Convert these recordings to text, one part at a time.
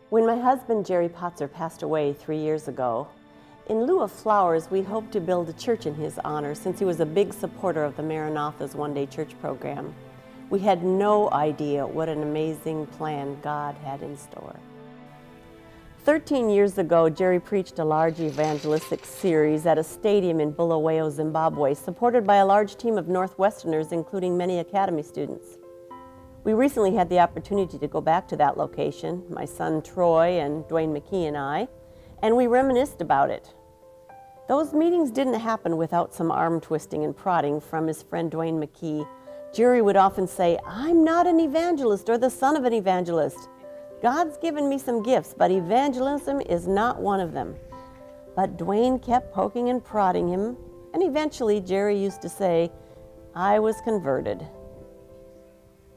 When my husband, Jerry Patzer, passed away 3 years ago, in lieu of flowers, we hoped to build a church in his honor since he was a big supporter of the Maranatha's one-day church program. We had no idea what an amazing plan God had in store. 13 years ago, Jerry preached a large evangelistic series at a stadium in Bulawayo, Zimbabwe, supported by a large team of Northwesterners, including many academy students. We recently had the opportunity to go back to that location, my son Troy and Dwayne McKee and I, and we reminisced about it. Those meetings didn't happen without some arm twisting and prodding from his friend Dwayne McKee. Jerry would often say, "I'm not an evangelist or the son of an evangelist. God's given me some gifts, but evangelism is not one of them." But Dwayne kept poking and prodding him, and eventually Jerry used to say, "I was converted."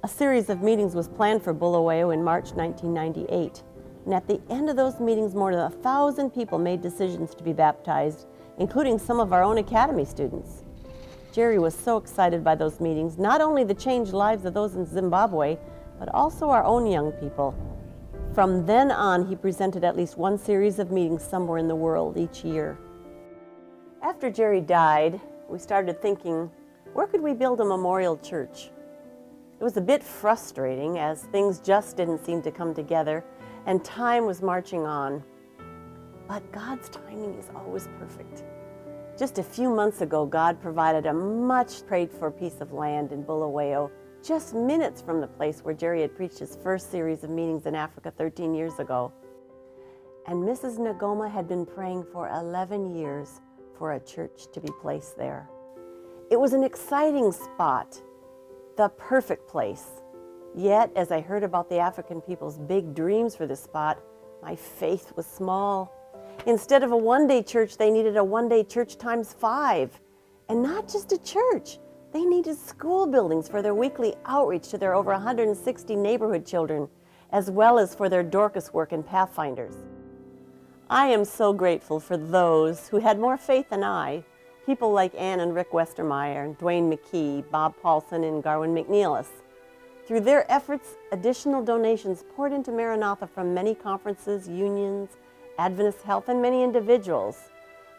A series of meetings was planned for Bulawayo in March 1998, and at the end of those meetings, more than 1,000 people made decisions to be baptized, including some of our own academy students. Jerry was so excited by those meetings, not only the changed lives of those in Zimbabwe, but also our own young people. From then on, he presented at least one series of meetings somewhere in the world each year. After Jerry died, we started thinking, where could we build a memorial church? It was a bit frustrating as things just didn't seem to come together and time was marching on. But God's timing is always perfect. Just a few months ago, God provided a much prayed for piece of land in Bulawayo, just minutes from the place where Jerry had preached his first series of meetings in Africa 13 years ago. And Mrs. Ngoma had been praying for 11 years for a church to be placed there. It was an exciting spot, the perfect place. Yet, as I heard about the African people's big dreams for this spot, my faith was small. Instead of a one-day church, they needed a one-day church times 5. And not just a church. They needed school buildings for their weekly outreach to their over 160 neighborhood children, as well as for their Dorcas work and Pathfinders. I am so grateful for those who had more faith than I, people like Ann and Rick Westermeyer, and Dwayne McKee, Bob Paulson, and Garwin McNeilis. Through their efforts, additional donations poured into Maranatha from many conferences, unions, Adventist Health, and many individuals.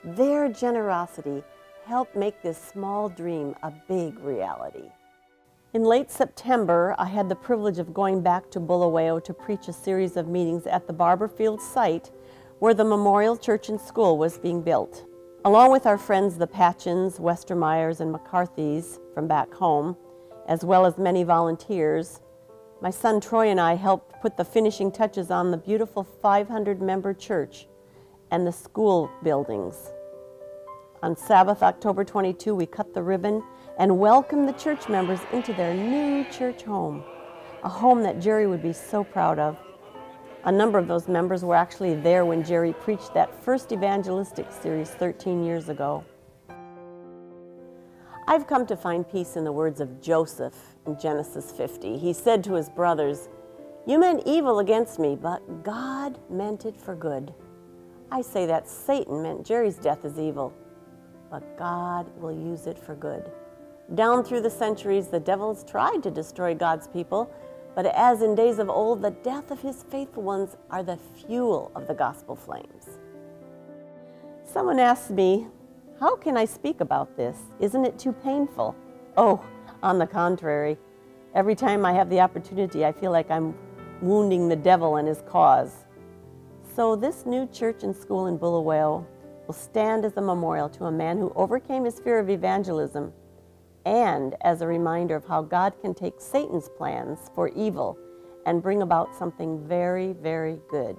Their generosity helped make this small dream a big reality. In late September, I had the privilege of going back to Bulawayo to preach a series of meetings at the Barberfield site where the Memorial Church and School was being built. Along with our friends the Patchins, Westermeyers, and McCarthys from back home, as well as many volunteers, my son Troy and I helped put the finishing touches on the beautiful 500-member church and the school buildings. On Sabbath, October 22, we cut the ribbon and welcomed the church members into their new church home, a home that Jerry would be so proud of. A number of those members were actually there when Jerry preached that first evangelistic series 13 years ago. I've come to find peace in the words of Joseph in Genesis 50. He said to his brothers, "You meant evil against me, but God meant it for good." I say that Satan meant Jerry's death as evil, but God will use it for good. Down through the centuries, the devil's tried to destroy God's people, but as in days of old, the death of his faithful ones are the fuel of the gospel flames. Someone asked me, how can I speak about this? Isn't it too painful? Oh, on the contrary. Every time I have the opportunity, I feel like I'm wounding the devil and his cause. So this new church and school in Bulawayo will stand as a memorial to a man who overcame his fear of evangelism and as a reminder of how God can take Satan's plans for evil and bring about something very, very good.